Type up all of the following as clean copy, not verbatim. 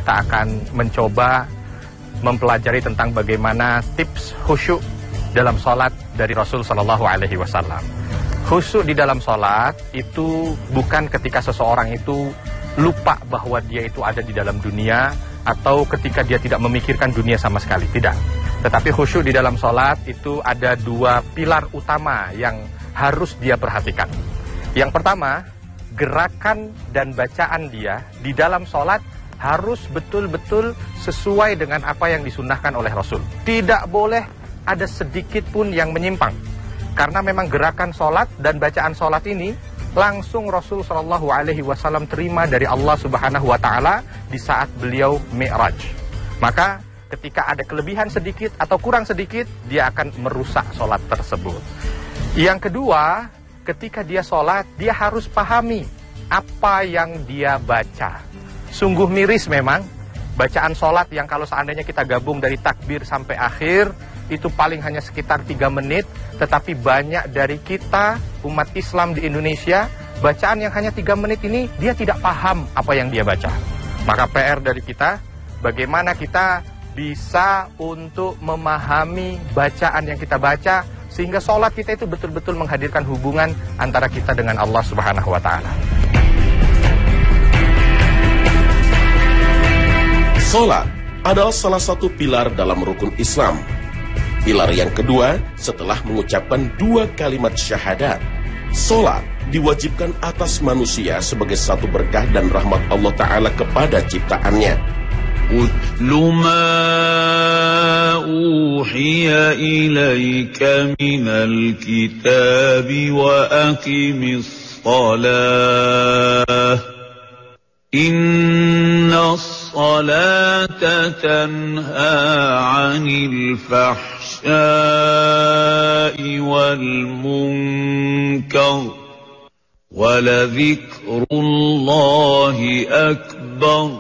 kita akan mencoba mempelajari tentang bagaimana tips khusyuk dalam sholat dari Rasul Shallallahu Alaihi Wasallam. Khusyuk di dalam sholat itu bukan ketika seseorang itu lupa bahwa dia itu ada di dalam dunia, atau ketika dia tidak memikirkan dunia sama sekali, tidak. Tetapi khusyuk di dalam sholat itu ada dua pilar utama yang harus dia perhatikan. Yang pertama, gerakan dan bacaan dia di dalam sholat harus betul-betul sesuai dengan apa yang disunnahkan oleh Rasul. Tidak boleh ada sedikit pun yang menyimpang. Karena memang gerakan sholat dan bacaan sholat ini langsung Rasul Shallallahu Alaihi Wasallam terima dari Allah Subhanahu Wa Taala di saat beliau Mi'raj. Maka ketika ada kelebihan sedikit atau kurang sedikit, dia akan merusak sholat tersebut. Yang kedua, ketika dia sholat, dia harus pahami apa yang dia baca. Sungguh miris memang bacaan sholat yang kalau seandainya kita gabung dari takbir sampai akhir itu paling hanya sekitar 3 menit, tetapi banyak dari kita umat Islam di Indonesia bacaan yang hanya 3 menit ini dia tidak paham apa yang dia baca. Maka PR dari kita, bagaimana kita bisa untuk memahami bacaan yang kita baca sehingga sholat kita itu betul-betul menghadirkan hubungan antara kita dengan Allah Subhanahu Wa Taala. Salat adalah salah satu pilar dalam rukun Islam. Pilar yang kedua setelah mengucapkan 2 kalimat syahadat. Salat diwajibkan atas manusia sebagai satu berkah dan rahmat Allah Ta'ala kepada ciptaannya. Utlu ma uhiya ilaika minal kitabi wa aqimis salah. Inna salata tanha 'anil fahsya'i wal munkar wa ladhikrullahi akbar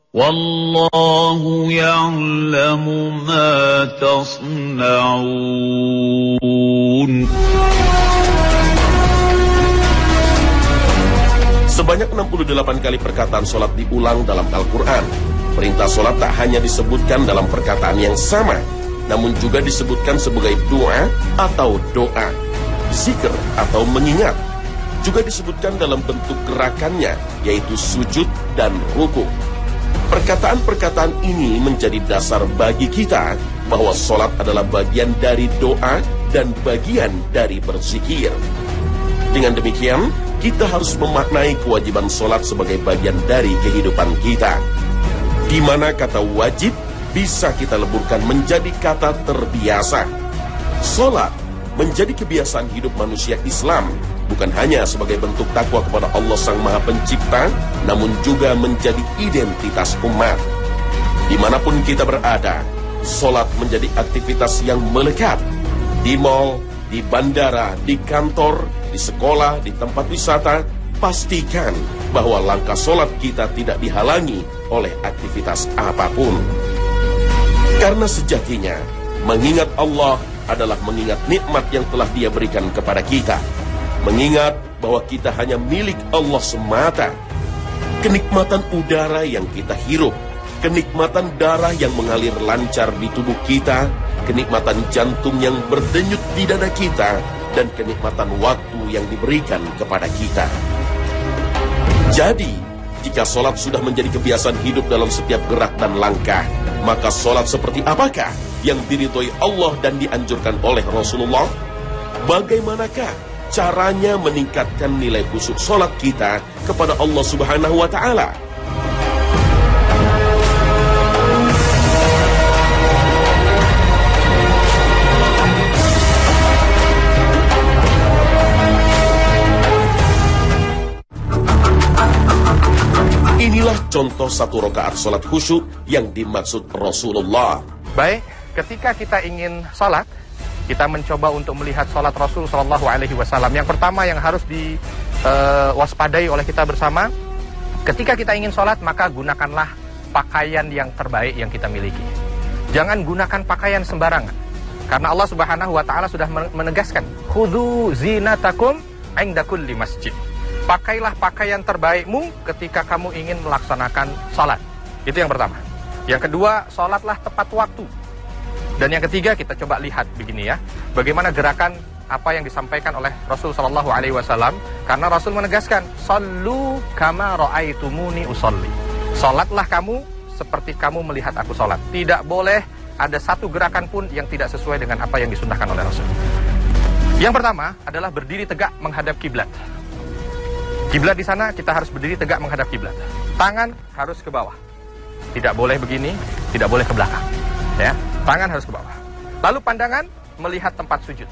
wallahu ya'lamu ma tasna'un. Sebanyak 68 kali perkataan sholat diulang dalam Al-Quran. Perintah sholat tak hanya disebutkan dalam perkataan yang sama, namun juga disebutkan sebagai doa atau doa, zikir atau mengingat. Juga disebutkan dalam bentuk gerakannya, yaitu sujud dan ruku. Perkataan-perkataan ini menjadi dasar bagi kita bahwa sholat adalah bagian dari doa dan bagian dari berzikir. Dengan demikian, kita harus memaknai kewajiban sholat sebagai bagian dari kehidupan kita, di mana kata wajib bisa kita leburkan menjadi kata terbiasa. Sholat menjadi kebiasaan hidup manusia Islam, bukan hanya sebagai bentuk takwa kepada Allah Sang Maha Pencipta, namun juga menjadi identitas umat. Dimanapun kita berada, sholat menjadi aktivitas yang melekat. Di mal, di bandara, di kantor, di sekolah, di tempat wisata, pastikan bahwa langkah sholat kita tidak dihalangi oleh aktivitas apapun. Karena sejatinya, mengingat Allah adalah mengingat nikmat yang telah Dia berikan kepada kita. Mengingat bahwa kita hanya milik Allah semata. Kenikmatan udara yang kita hirup, kenikmatan darah yang mengalir lancar di tubuh kita, kenikmatan jantung yang berdenyut di dada kita, dan kenikmatan waktu yang diberikan kepada kita. Jadi, jika sholat sudah menjadi kebiasaan hidup dalam setiap gerak dan langkah, maka sholat seperti apakah yang diridhoi Allah dan dianjurkan oleh Rasulullah? Bagaimanakah caranya meningkatkan nilai khusyuk sholat kita kepada Allah Subhanahu wa Ta'ala? Inilah contoh 1 rakaat sholat khusyuk yang dimaksud Rasulullah. Baik, ketika kita ingin sholat, kita mencoba untuk melihat sholat Rasul Shallallahu Alaihi Wasallam. Yang pertama yang harus diwaspadai oleh kita bersama, ketika kita ingin sholat, maka gunakanlah pakaian yang terbaik yang kita miliki. Jangan gunakan pakaian sembarangan, karena Allah Subhanahu Wa Taala sudah menegaskan, khudhu zinatakum inda kulli masjid. Pakailah pakaian terbaikmu ketika kamu ingin melaksanakan sholat. Itu yang pertama. Yang kedua, sholatlah tepat waktu. Dan yang ketiga, kita coba lihat begini ya, bagaimana gerakan apa yang disampaikan oleh Rasul Shallallahu Alaihi Wasallam. Karena Rasul menegaskan, "Sallu kama ra'aitumuni usolli." Sholatlah kamu seperti kamu melihat aku sholat. Tidak boleh ada satu gerakan pun yang tidak sesuai dengan apa yang disunnahkan oleh Rasul. Yang pertama adalah berdiri tegak menghadap kiblat. Kiblat di sana kita harus berdiri tegak menghadap kiblat. Tangan harus ke bawah. Tidak boleh begini, tidak boleh ke belakang. Ya, tangan harus ke bawah. Lalu pandangan melihat tempat sujud.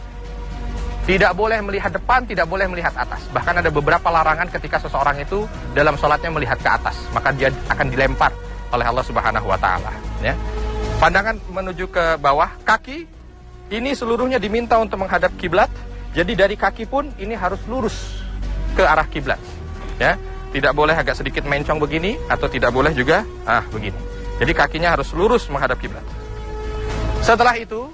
Tidak boleh melihat depan, tidak boleh melihat atas. Bahkan ada beberapa larangan ketika seseorang itu dalam sholatnya melihat ke atas, maka dia akan dilempar oleh Allah Subhanahu wa taala, ya. Pandangan menuju ke bawah, kaki ini seluruhnya diminta untuk menghadap kiblat. Jadi dari kaki pun ini harus lurus ke arah kiblat, ya. Tidak boleh agak sedikit mencong begini atau tidak boleh juga begini. Jadi kakinya harus lurus menghadap kiblat. Setelah itu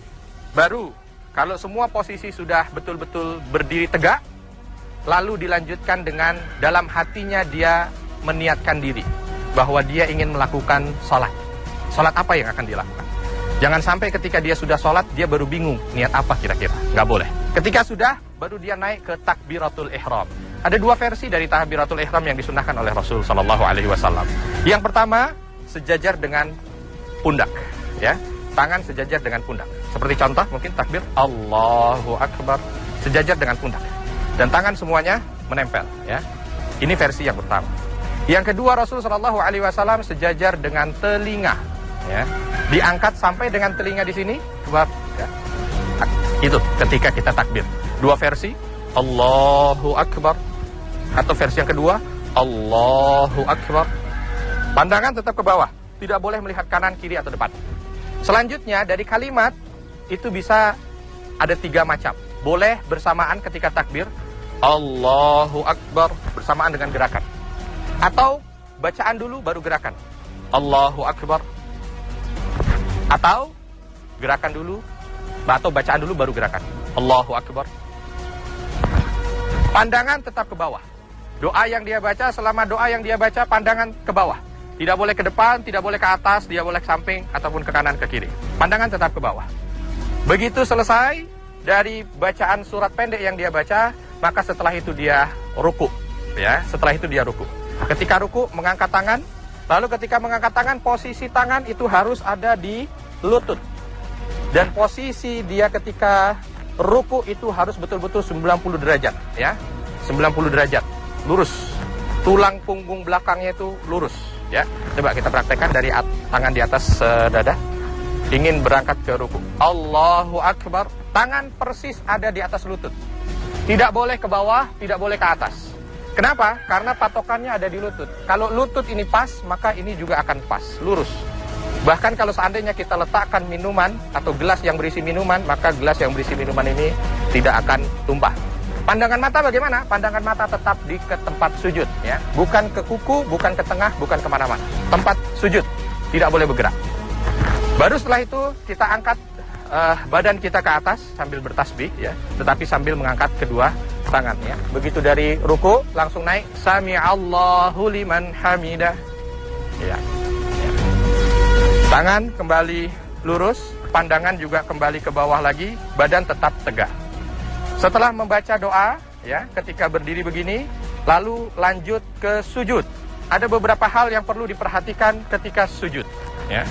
baru kalau semua posisi sudah betul-betul berdiri tegak, lalu dilanjutkan dengan dalam hatinya dia meniatkan diri bahwa dia ingin melakukan sholat. Sholat apa yang akan dilakukan? Jangan sampai ketika dia sudah sholat, dia baru bingung niat apa kira-kira. Nggak boleh. Ketika sudah, baru dia naik ke takbiratul ihram. Ada dua versi dari takbiratul ihram yang disunnahkan oleh Rasul Shallallahu Alaihi Wasallam. Yang pertama, sejajar dengan pundak, ya, tangan sejajar dengan pundak. Seperti contoh, mungkin takbir Allahu Akbar, sejajar dengan pundak, dan tangan semuanya menempel, ya. Ini versi yang pertama. Yang kedua, Rasul Shallallahu Alaihi Wasallam sejajar dengan telinga, ya, diangkat sampai dengan telinga di sini, ya. Itu ketika kita takbir. Dua versi, Allahu Akbar, atau versi yang kedua, Allahu Akbar. Pandangan tetap ke bawah, tidak boleh melihat kanan, kiri, atau depan. Selanjutnya dari kalimat itu bisa ada 3 macam. Boleh bersamaan ketika takbir, Allahu Akbar, bersamaan dengan gerakan. Atau bacaan dulu baru gerakan, Allahu Akbar. Atau gerakan dulu, atau bacaan dulu baru gerakan, Allahu Akbar. Pandangan tetap ke bawah. Doa yang dia baca, selama doa yang dia baca, pandangan ke bawah. Tidak boleh ke depan, tidak boleh ke atas, tidak boleh ke samping, ataupun ke kanan, ke kiri. Pandangan tetap ke bawah. Begitu selesai dari bacaan surat pendek yang dia baca, maka setelah itu dia ruku, ya. Setelah itu dia ruku. Ketika ruku, mengangkat tangan. Lalu ketika mengangkat tangan, posisi tangan itu harus ada di lutut. Dan posisi dia ketika ruku itu harus betul-betul 90 derajat, ya. 90 derajat, lurus. Tulang punggung belakangnya itu lurus, ya. Coba kita praktekkan dari tangan di atas dada. Ingin berangkat ke ruku, Allahu Akbar, tangan persis ada di atas lutut. Tidak boleh ke bawah, tidak boleh ke atas. Kenapa? Karena patokannya ada di lutut. Kalau lutut ini pas, maka ini juga akan pas, lurus. Bahkan kalau seandainya kita letakkan minuman atau gelas yang berisi minuman, maka gelas yang berisi minuman ini tidak akan tumpah. Pandangan mata bagaimana? Pandangan mata tetap ke tempat sujud, ya. Bukan ke kuku, bukan ke tengah, bukan kemana-mana. Tempat sujud, tidak boleh bergerak. Baru setelah itu kita angkat badan kita ke atas sambil bertasbih, ya. Tetapi sambil mengangkat kedua tangan, ya. Begitu dari ruku langsung naik, Sami'allahu liman hamidah, ya. Tangan kembali lurus, pandangan juga kembali ke bawah lagi, badan tetap tegak. Setelah membaca doa, ya, ketika berdiri begini, lalu lanjut ke sujud. Ada beberapa hal yang perlu diperhatikan ketika sujud, ya.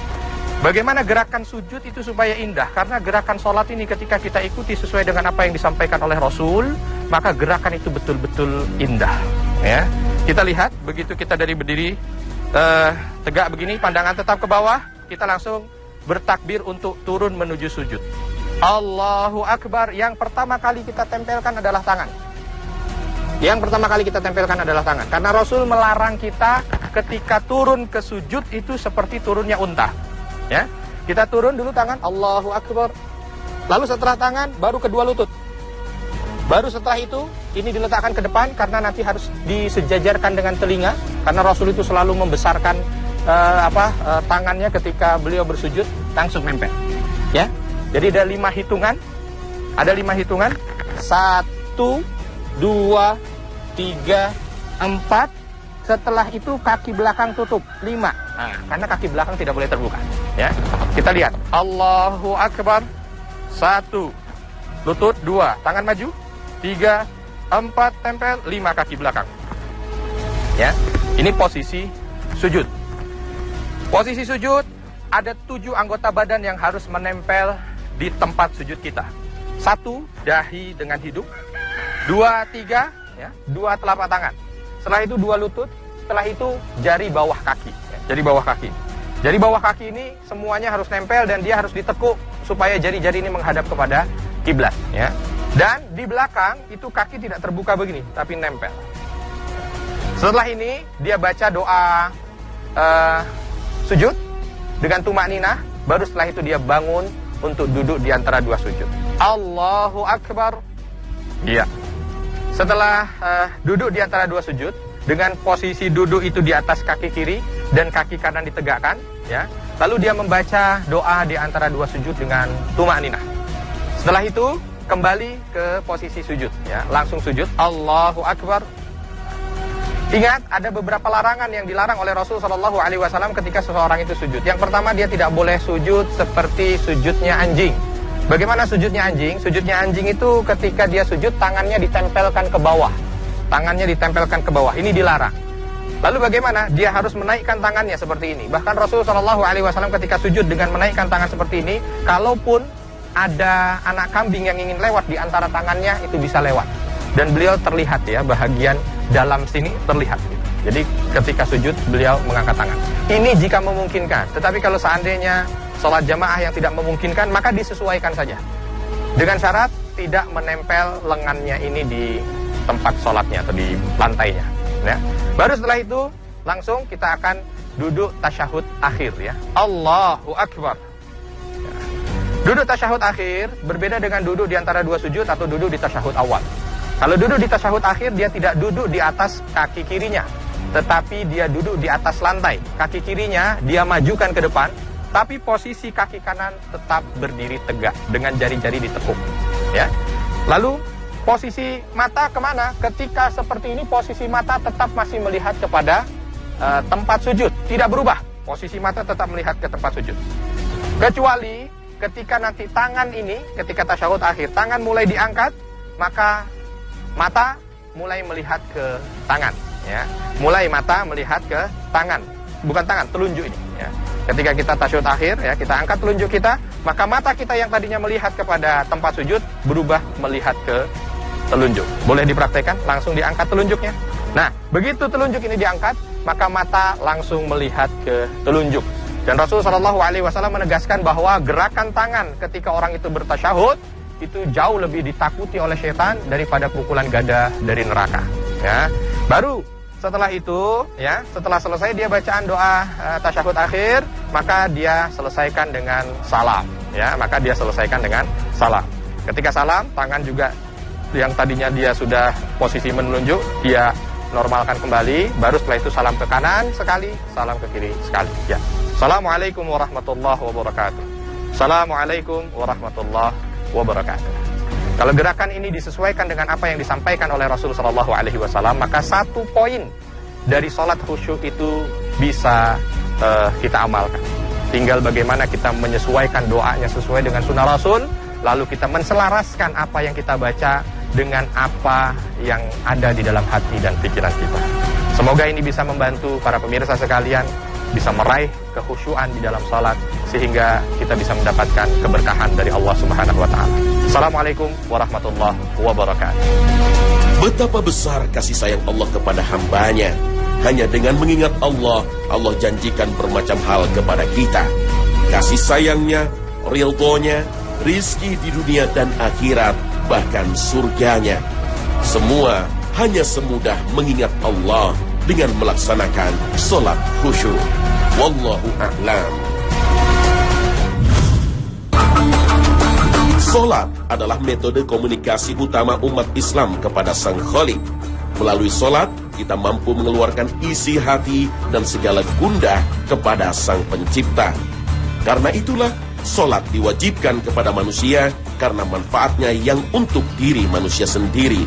Bagaimana gerakan sujud itu supaya indah? Karena gerakan sholat ini ketika kita ikuti sesuai dengan apa yang disampaikan oleh Rasul, maka gerakan itu betul-betul indah, ya. Kita lihat, begitu kita dari berdiri tegak begini, pandangan tetap ke bawah, kita langsung bertakbir untuk turun menuju sujud. Allahu Akbar, yang pertama kali kita tempelkan adalah tangan. Yang pertama kali kita tempelkan adalah tangan. Karena Rasul melarang kita ketika turun ke sujud itu seperti turunnya unta, ya. Kita turun dulu tangan, Allahu Akbar. Lalu setelah tangan, baru kedua lutut. Baru setelah itu, ini diletakkan ke depan karena nanti harus disejajarkan dengan telinga. Karena Rasul itu selalu membesarkan tangannya ketika beliau bersujud, langsung nempel, ya. Jadi ada 5 hitungan. Ada 5 hitungan. 1, 2, 3, 4, setelah itu kaki belakang tutup, 5. Nah, karena kaki belakang tidak boleh terbuka. Ya, kita lihat. Allahu Akbar. 1, lutut. 2, tangan maju. 3, 4, tempel. 5, kaki belakang. Ya, ini posisi sujud. Posisi sujud, ada 7 anggota badan yang harus menempel di tempat sujud kita. 1, dahi dengan hidung. 2, 3, ya, 2 telapak tangan. Setelah itu 2 lutut. Setelah itu jari bawah kaki. Ya, jari bawah kaki. Jari bawah kaki ini semuanya harus nempel dan dia harus ditekuk supaya jari-jari ini menghadap kepada kiblat. Ya. Dan di belakang itu kaki tidak terbuka begini, tapi nempel. Setelah ini dia baca doa sujud dengan tumakninah. Baru setelah itu dia bangun untuk duduk di antara 2 sujud. Allahu Akbar. Iya. Setelah duduk di antara 2 sujud, dengan posisi duduk itu di atas kaki kiri dan kaki kanan ditegakkan, ya. Lalu dia membaca doa di antara 2 sujud dengan tumakninah. Setelah itu kembali ke posisi sujud, ya. Langsung sujud. Allahu Akbar. Ingat, ada beberapa larangan yang dilarang oleh Rasul SAW ketika seseorang itu sujud. Yang pertama, dia tidak boleh sujud seperti sujudnya anjing. Bagaimana sujudnya anjing? Sujudnya anjing itu ketika dia sujud, tangannya ditempelkan ke bawah. Tangannya ditempelkan ke bawah. Ini dilarang. Lalu bagaimana? Dia harus menaikkan tangannya seperti ini. Bahkan Rasul SAW ketika sujud dengan menaikkan tangan seperti ini, kalaupun ada anak kambing yang ingin lewat di antara tangannya, itu bisa lewat. Dan beliau terlihat, ya, bahagian dalam sini terlihat. Jadi ketika sujud beliau mengangkat tangan. Ini jika memungkinkan. Tetapi kalau seandainya sholat jamaah yang tidak memungkinkan, maka disesuaikan saja. Dengan syarat tidak menempel lengannya ini di tempat sholatnya atau di lantainya. Ya. Baru setelah itu langsung kita akan duduk tasyahud akhir, ya. Allahu Akbar. Ya. Duduk tasyahud akhir berbeda dengan duduk di antara 2 sujud atau duduk di tasyahud awal. Kalau duduk di tasyahud akhir, dia tidak duduk di atas kaki kirinya, tetapi dia duduk di atas lantai. Kaki kirinya dia majukan ke depan, tapi posisi kaki kanan tetap berdiri tegak dengan jari-jari ditekuk. Ya. Lalu posisi mata kemana? Ketika seperti ini, posisi mata tetap masih melihat kepada tempat sujud, tidak berubah. Posisi mata tetap melihat ke tempat sujud. Kecuali ketika nanti tangan ini, ketika tasyahud akhir, tangan mulai diangkat, maka mata mulai melihat ke tangan, ya. Mulai mata melihat ke tangan, bukan tangan, telunjuk ini, ya. Ketika kita tasyahud akhir, ya, kita angkat telunjuk kita, maka mata kita yang tadinya melihat kepada tempat sujud berubah melihat ke telunjuk. Boleh dipraktekkan, langsung diangkat telunjuknya. Nah, begitu telunjuk ini diangkat, maka mata langsung melihat ke telunjuk. Dan Rasulullah SAW menegaskan bahwa gerakan tangan ketika orang itu bertasyahud itu jauh lebih ditakuti oleh syaitan daripada pukulan gada dari neraka. Ya. Baru setelah itu, ya, setelah selesai dia bacaan doa tasyahud akhir, maka dia selesaikan dengan salam. Ya, maka dia selesaikan dengan salam. Ketika salam, tangan juga yang tadinya dia sudah posisi menunjuk, dia normalkan kembali. Baru setelah itu salam ke kanan sekali, salam ke kiri sekali. Ya. Assalamualaikum warahmatullahi wabarakatuh. Assalamualaikum warahmatullahi wabarakatuh. Kalau gerakan ini disesuaikan dengan apa yang disampaikan oleh Rasul SAW, maka 1 poin dari sholat khusyuk itu bisa kita amalkan. Tinggal bagaimana kita menyesuaikan doanya sesuai dengan sunnah Rasul, lalu kita menselaraskan apa yang kita baca dengan apa yang ada di dalam hati dan pikiran kita. Semoga ini bisa membantu para pemirsa sekalian bisa meraih kekhusyuan di dalam salat sehingga kita bisa mendapatkan keberkahan dari Allah Subhanahu wa taala. Assalamualaikum warahmatullahi wabarakatuh. Betapa besar kasih sayang Allah kepada hambanya. Hanya dengan mengingat Allah, Allah janjikan bermacam hal kepada kita. Kasih sayangnya, ridhonya, rizki di dunia dan akhirat, bahkan surganya. Semua hanya semudah mengingat Allah dengan melaksanakan sholat khusyuk. Wallahu a'lam. Sholat adalah metode komunikasi utama umat Islam kepada Sang Khalik. Melalui sholat, kita mampu mengeluarkan isi hati dan segala gundah kepada Sang Pencipta. Karena itulah, sholat diwajibkan kepada manusia karena manfaatnya yang untuk diri manusia sendiri.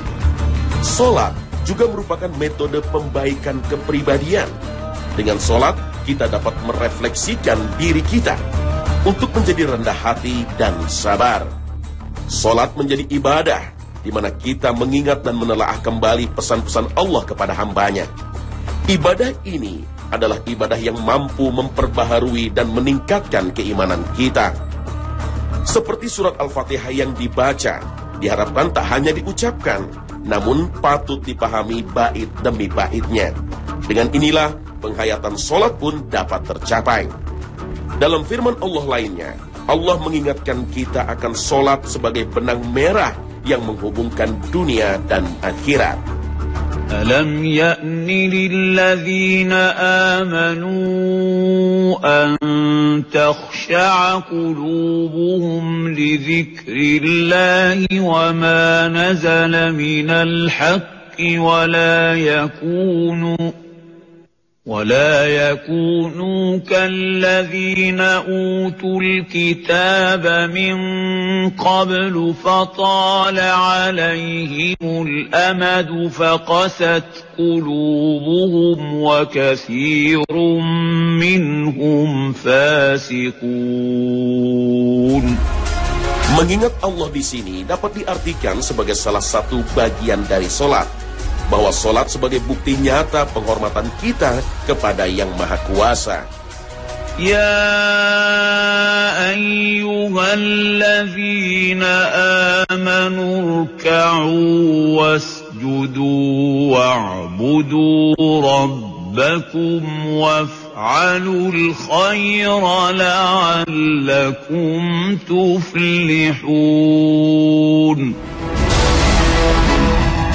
Sholat juga merupakan metode pembaikan kepribadian. Dengan sholat, kita dapat merefleksikan diri kita untuk menjadi rendah hati dan sabar. Sholat menjadi ibadah, di mana kita mengingat dan menelaah kembali pesan-pesan Allah kepada hambanya. Ibadah ini adalah ibadah yang mampu memperbaharui dan meningkatkan keimanan kita. Seperti surat Al-Fatihah yang dibaca, diharapkan tak hanya diucapkan, namun patut dipahami bait demi baitnya. Dengan inilah, penghayatan sholat pun dapat tercapai. Dalam firman Allah lainnya, Allah mengingatkan kita akan sholat sebagai benang merah yang menghubungkan dunia dan akhirat. ألم يأن للذين آمنوا أن تخشع قلوبهم لذكر الله وما نزل من الحق ولا يكونوا كالذين أوتوا الكتاب من قبل فطال عليهم الأمد فقست قلوبهم وكثير منهم فاسقون. Mengingat Allah di sini dapat diartikan sebagai salah satu bagian dari sholat, bahwa sholat sebagai bukti nyata penghormatan kita kepada Yang Maha Kuasa. يا أيها الذين آمنوا اركعوا واسجدوا واعبدوا ربكم وافعلوا الخير لعلكم تفلحون.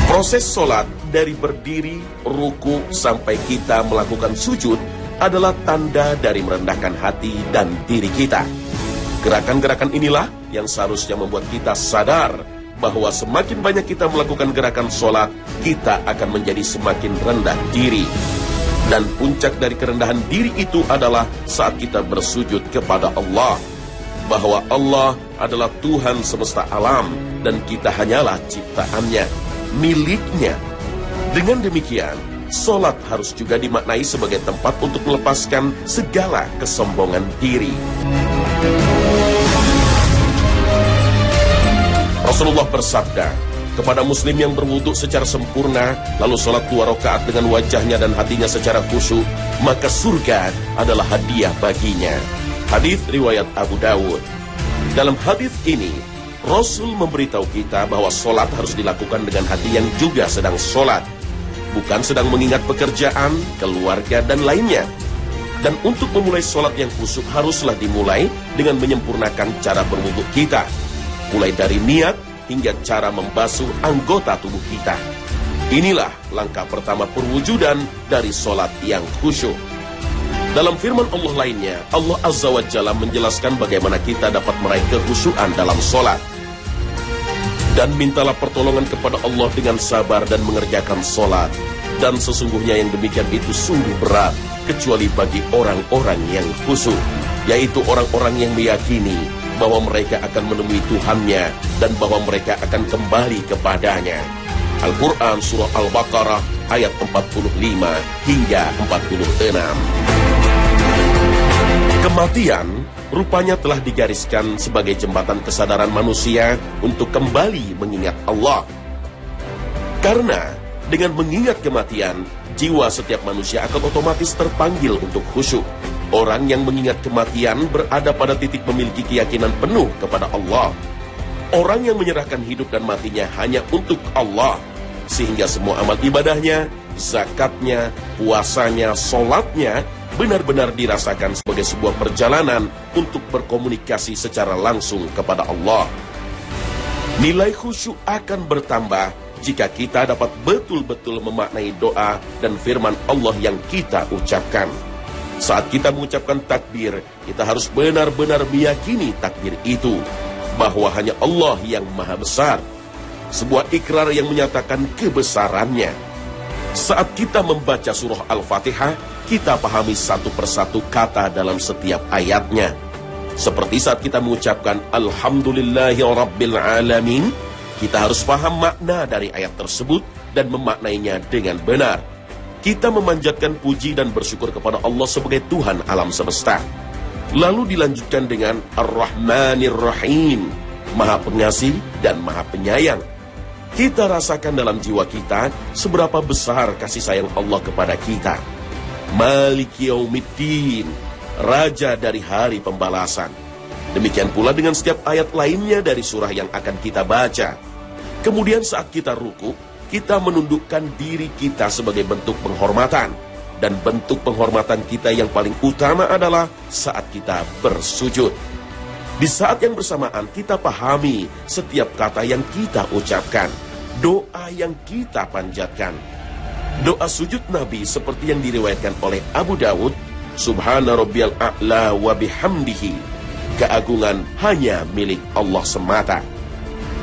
Proses sholat dari berdiri, ruku, sampai kita melakukan sujud adalah tanda dari merendahkan hati dan diri kita. Gerakan-gerakan inilah yang seharusnya membuat kita sadar bahwa semakin banyak kita melakukan gerakan sholat, kita akan menjadi semakin rendah diri. Dan puncak dari kerendahan diri itu adalah saat kita bersujud kepada Allah, bahwa Allah adalah Tuhan semesta alam dan kita hanyalah ciptaannya, miliknya. Dengan demikian, sholat harus juga dimaknai sebagai tempat untuk melepaskan segala kesombongan diri. Rasulullah bersabda, kepada muslim yang berwudu secara sempurna, lalu sholat 2 rakaat dengan wajahnya dan hatinya secara khusyuk, maka surga adalah hadiah baginya. Hadis riwayat Abu Dawud. Dalam hadis ini, Rasul memberitahu kita bahwa sholat harus dilakukan dengan hati yang juga sedang sholat, bukan sedang mengingat pekerjaan, keluarga, dan lainnya. Dan untuk memulai sholat yang khusyuk haruslah dimulai dengan menyempurnakan cara berwudu kita, mulai dari niat hingga cara membasuh anggota tubuh kita. Inilah langkah pertama perwujudan dari sholat yang khusyuk. Dalam firman Allah lainnya, Allah Azza wa Jalla menjelaskan bagaimana kita dapat meraih kekhusyuan dalam sholat. Dan mintalah pertolongan kepada Allah dengan sabar dan mengerjakan sholat. Dan sesungguhnya yang demikian itu sungguh berat, kecuali bagi orang-orang yang khusyuk, yaitu orang-orang yang meyakini bahwa mereka akan menemui Tuhannya dan bahwa mereka akan kembali kepadanya. Al-Quran Surah Al-Baqarah ayat 45 hingga 46. Kematian rupanya telah digariskan sebagai jembatan kesadaran manusia untuk kembali mengingat Allah. Karena dengan mengingat kematian, jiwa setiap manusia akan otomatis terpanggil untuk khusyuk. Orang yang mengingat kematian berada pada titik memiliki keyakinan penuh kepada Allah. Orang yang menyerahkan hidup dan matinya hanya untuk Allah, sehingga semua amal ibadahnya, zakatnya, puasanya, sholatnya benar-benar dirasakan sebagai sebuah perjalanan untuk berkomunikasi secara langsung kepada Allah. Nilai khusyuk akan bertambah jika kita dapat betul-betul memaknai doa dan firman Allah yang kita ucapkan. Saat kita mengucapkan takbir, kita harus benar-benar meyakini takbir itu, bahwa hanya Allah yang maha besar. Sebuah ikrar yang menyatakan kebesarannya. Saat kita membaca surah Al-Fatihah, kita pahami satu persatu kata dalam setiap ayatnya. Seperti saat kita mengucapkan Alhamdulillahirabbil alamin, kita harus paham makna dari ayat tersebut dan memaknainya dengan benar. Kita memanjatkan puji dan bersyukur kepada Allah sebagai Tuhan alam semesta. Lalu dilanjutkan dengan Ar-Rahmanir Rahim, Maha Pengasih dan Maha Penyayang. Kita rasakan dalam jiwa kita seberapa besar kasih sayang Allah kepada kita. Maliki Yaumiddin, Raja dari hari pembalasan. Demikian pula dengan setiap ayat lainnya dari surah yang akan kita baca. Kemudian saat kita ruku, kita menundukkan diri kita sebagai bentuk penghormatan. Dan bentuk penghormatan kita yang paling utama adalah saat kita bersujud. Di saat yang bersamaan kita pahami setiap kata yang kita ucapkan, doa yang kita panjatkan. Doa sujud Nabi seperti yang diriwayatkan oleh Abu Dawud, Subhana rabbiyal a'la wa bihamdihi, keagungan hanya milik Allah semata.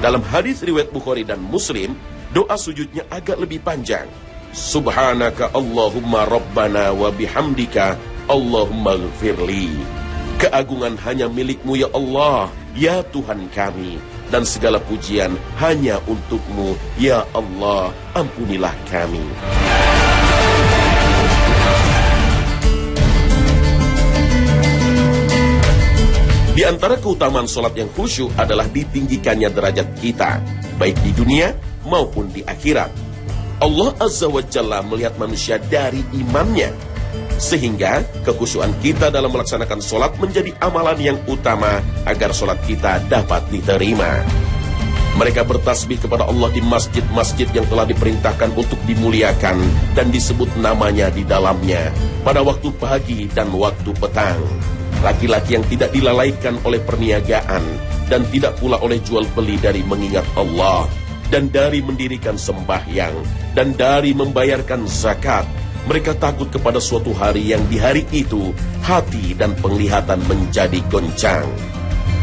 Dalam hadis riwayat Bukhari dan Muslim, doa sujudnya agak lebih panjang. Subhanaka Allahumma rabbana wa bihamdika Allahumma ghfirli. Keagungan hanya milik-Mu ya Allah, ya Tuhan kami, dan segala pujian hanya untuk-Mu ya Allah, ampunilah kami. Di antara keutamaan sholat yang khusyuk adalah ditinggikannya derajat kita, baik di dunia maupun di akhirat. Allah Azza wa Jalla melihat manusia dari imannya, sehingga kekhusyuan kita dalam melaksanakan sholat menjadi amalan yang utama agar sholat kita dapat diterima. Mereka bertasbih kepada Allah di masjid-masjid yang telah diperintahkan untuk dimuliakan dan disebut namanya di dalamnya pada waktu pagi dan waktu petang. Laki-laki yang tidak dilalaikan oleh perniagaan dan tidak pula oleh jual beli dari mengingat Allah, dan dari mendirikan sembahyang, dan dari membayarkan zakat. Mereka takut kepada suatu hari yang di hari itu hati dan penglihatan menjadi goncang.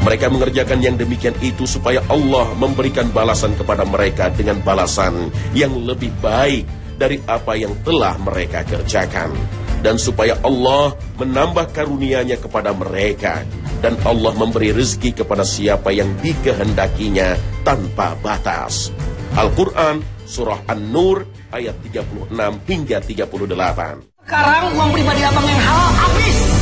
Mereka mengerjakan yang demikian itu supaya Allah memberikan balasan kepada mereka dengan balasan yang lebih baik dari apa yang telah mereka kerjakan. Dan supaya Allah menambah karunia-Nya kepada mereka. Dan Allah memberi rezeki kepada siapa yang dikehendakinya tanpa batas. Al-Quran, Surah An-Nur, ayat 36 hingga 38. Sekarang uang pribadi abang yang halal habis.